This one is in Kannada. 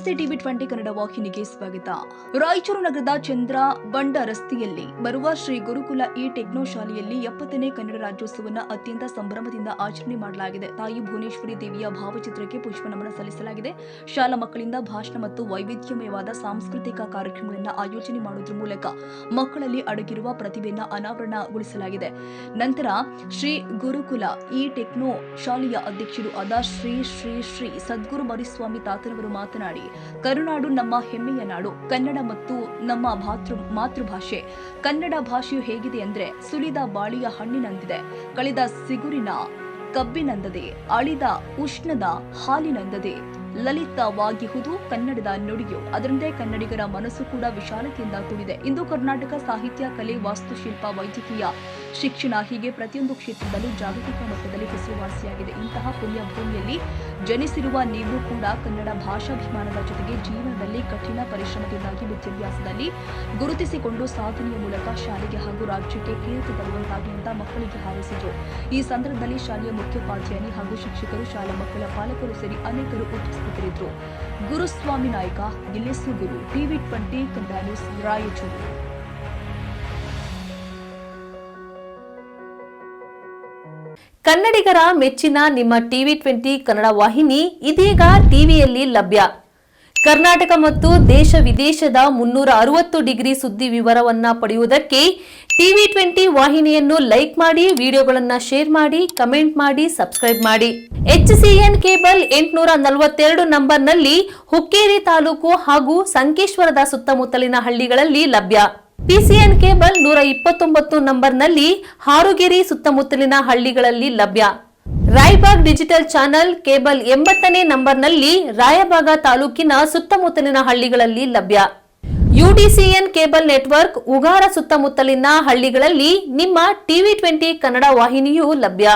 ನಮಸ್ತೆ ಟಿವಿ 20 ಕನ್ನಡ ವಾಹಿನಿಗೆ ಸ್ವಾಗತ. ರಾಯಚೂರು ನಗರದ ಚಂದ್ರ ಬಂಡ ರಸ್ತೆಯಲ್ಲಿ ಬರುವ ಶ್ರೀ ಗುರುಕುಲ ಈ ಟೆಕ್ನೋ ಶಾಲೆಯಲ್ಲಿ 70ನೇ ಕನ್ನಡ ರಾಜ್ಯೋತ್ಸವವನ್ನು ಅತ್ಯಂತ ಸಂಭ್ರಮದಿಂದ ಆಚರಣೆ ಮಾಡಲಾಗಿದೆ. ತಾಯಿ ಭುವನೇಶ್ವರಿ ದೇವಿಯ ಭಾವಚಿತ್ರಕ್ಕೆ ಪುಷ್ಪ ನಮನ ಸಲ್ಲಿಸಲಾಗಿದೆ. ಶಾಲಾ ಮಕ್ಕಳಿಂದ ಭಾಷಣ ಮತ್ತು ವೈವಿಧ್ಯಮಯವಾದ ಸಾಂಸ್ಕೃತಿಕ ಕಾರ್ಯಕ್ರಮಗಳನ್ನು ಆಯೋಜನೆ ಮಾಡುವುದರ ಮೂಲಕ ಮಕ್ಕಳಲ್ಲಿ ಅಡಗಿರುವ ಪ್ರತಿಭೆಯನ್ನು ಅನಾವರಣಗೊಳಿಸಲಾಗಿದೆ. ನಂತರ ಶ್ರೀ ಗುರುಕುಲ ಈ ಟೆಕ್ನೋ ಶಾಲೆಯ ಅಧ್ಯಕ್ಷರು ಆದ ಶ್ರೀ ಶ್ರೀ ಶ್ರೀ ಸದ್ಗುರು ಮರಿಸ್ವಾಮಿ ತಾತನವರು ಮಾತನಾಡಿ, ಕರುನಾಡು ನಮ್ಮ ಹೆಮ್ಮೆಯ ನಾಡು, ಕನ್ನಡ ಮತ್ತು ನಮ್ಮ ಮಾತೃಭಾಷೆ. ಕನ್ನಡ ಭಾಷೆಯು ಹೇಗಿದೆ ಅಂದ್ರೆ ಸುಲಿದ ಬಾಳಿಯ ಹಣ್ಣಿನಂತಿದೆ, ಕಳೆದ ಸಿಗುರಿನ ಕಬ್ಬಿನಂದದೆ, ಅಳಿದ ಉಷ್ಣದ ಹಾಲಿನಂದದೆ. ಲಲಿತವಾಗಿಹುದು ಕನ್ನಡದ ನುಡಿಯು, ಅದರಂತೆ ಕನ್ನಡಿಗರ ಮನಸ್ಸು ಕೂಡ ವಿಶಾಲತೆಯಿಂದ ಕೂಡಿದೆ. ಇಂದು ಕರ್ನಾಟಕ ಸಾಹಿತ್ಯ, ಕಲೆ, ವಾಸ್ತುಶಿಲ್ಪ, ವೈದ್ಯಕೀಯ, ಶಿಕ್ಷಣ ಹೀಗೆ ಪ್ರತಿಯೊಂದು ಕ್ಷೇತ್ರದಲ್ಲೂ ಜಾಗತಿಕ ಮಟ್ಟದಲ್ಲಿ ಹೆಸರುವಾಸಿಯಾಗಿದೆ. ಇಂತಹ ಪುಣ್ಯ ಭೂಮಿಯಲ್ಲಿ ಜನಿಸಿರುವ ನೀವು ಕೂಡ ಕನ್ನಡ ಭಾಷಾಭಿಮಾನದ ಜೊತೆಗೆ ಜೀವನದಲ್ಲಿ ಕಠಿಣ ಪರಿಶ್ರಮದಿಂದಾಗಿ ವಿದ್ಯಾಭ್ಯಾಸದಲ್ಲಿ ಗುರುತಿಸಿಕೊಂಡು ಸಾಧನೆಯ ಮೂಲಕ ಶಾಲೆಗೆ ಹಾಗೂ ರಾಜ್ಯಕ್ಕೆ ಕೀರ್ತಿ ತರುವಂತಾಗಿ ಅಂತ ಮಕ್ಕಳಿಗೆ ಹಾರೈಸಿದರು. ಈ ಸಂದರ್ಭದಲ್ಲಿ ಶಾಲೆಯ ಮುಖ್ಯೋಪಾಧ್ಯಾಯನಿ ಹಾಗೂ ಶಿಕ್ಷಕರು, ಶಾಲಾ ಮಕ್ಕಳ ಪಾಲಕರು ಸೇರಿ ಅನೇಕರು ಉಪಸ್ಥಿತರಿದ್ದರು. ಗುರುಸ್ವಾಮಿ ನಾಯ್ಕ, ಗಿಲ್ಲೆಸು ಗುರು, ಟಿವಿ 20 ಕನ್ನಡ ನ್ಯೂಸ್, ರಾಯಚೂರು. ಕನ್ನಡಿಗರ ಮೆಚ್ಚಿನ ನಿಮ್ಮ ಟಿವಿ 20 ಕನ್ನಡ ವಾಹಿನಿ ಇದೀಗ ಟಿವಿಯಲ್ಲಿ ಲಭ್ಯ. ಕರ್ನಾಟಕ ಮತ್ತು ದೇಶ ವಿದೇಶದ 360 ಡಿಗ್ರಿ ಸುದ್ದಿ ವಿವರವನ್ನ ಪಡೆಯುವುದಕ್ಕೆ ಟಿವಿ 20 ವಾಹಿನಿಯನ್ನು ಲೈಕ್ ಮಾಡಿ, ವಿಡಿಯೋಗಳನ್ನು ಶೇರ್ ಮಾಡಿ, ಕಮೆಂಟ್ ಮಾಡಿ, ಸಬ್ಸ್ಕ್ರೈಬ್ ಮಾಡಿ. HCN ಕೇಬಲ್ 842 ನಂಬರ್ನಲ್ಲಿ ಹುಕ್ಕೇರಿ ತಾಲೂಕು ಹಾಗೂ ಸಂಕೇಶ್ವರದ ಸುತ್ತಮುತ್ತಲಿನ ಹಳ್ಳಿಗಳಲ್ಲಿ ಲಭ್ಯ. PCN ಕೇಬಲ್ 129 ನಂಬರ್ನಲ್ಲಿ ಹಾರುಗೆರೆ ಸುತ್ತಮುತ್ತಲಿನ ಹಳ್ಳಿಗಳಲ್ಲಿ ಲಭ್ಯ. ರಾಯಬಾಗ್ ಡಿಜಿಟಲ್ ಚಾನೆಲ್ ಕೇಬಲ್ 80ನೇ ನಂಬರ್ನಲ್ಲಿ ರಾಯಬಾಗ ತಾಲೂಕಿನ ಸುತ್ತಮುತ್ತಲಿನ ಹಳ್ಳಿಗಳಲ್ಲಿ ಲಭ್ಯ. UDCN ಕೇಬಲ್ ನೆಟ್ವರ್ಕ್ ಉಗಾರ ಸುತ್ತಮುತ್ತಲಿನ ಹಳ್ಳಿಗಳಲ್ಲಿ ನಿಮ್ಮ ಟಿವಿ 20 ಕನ್ನಡ ವಾಹಿನಿಯೂ ಲಭ್ಯ.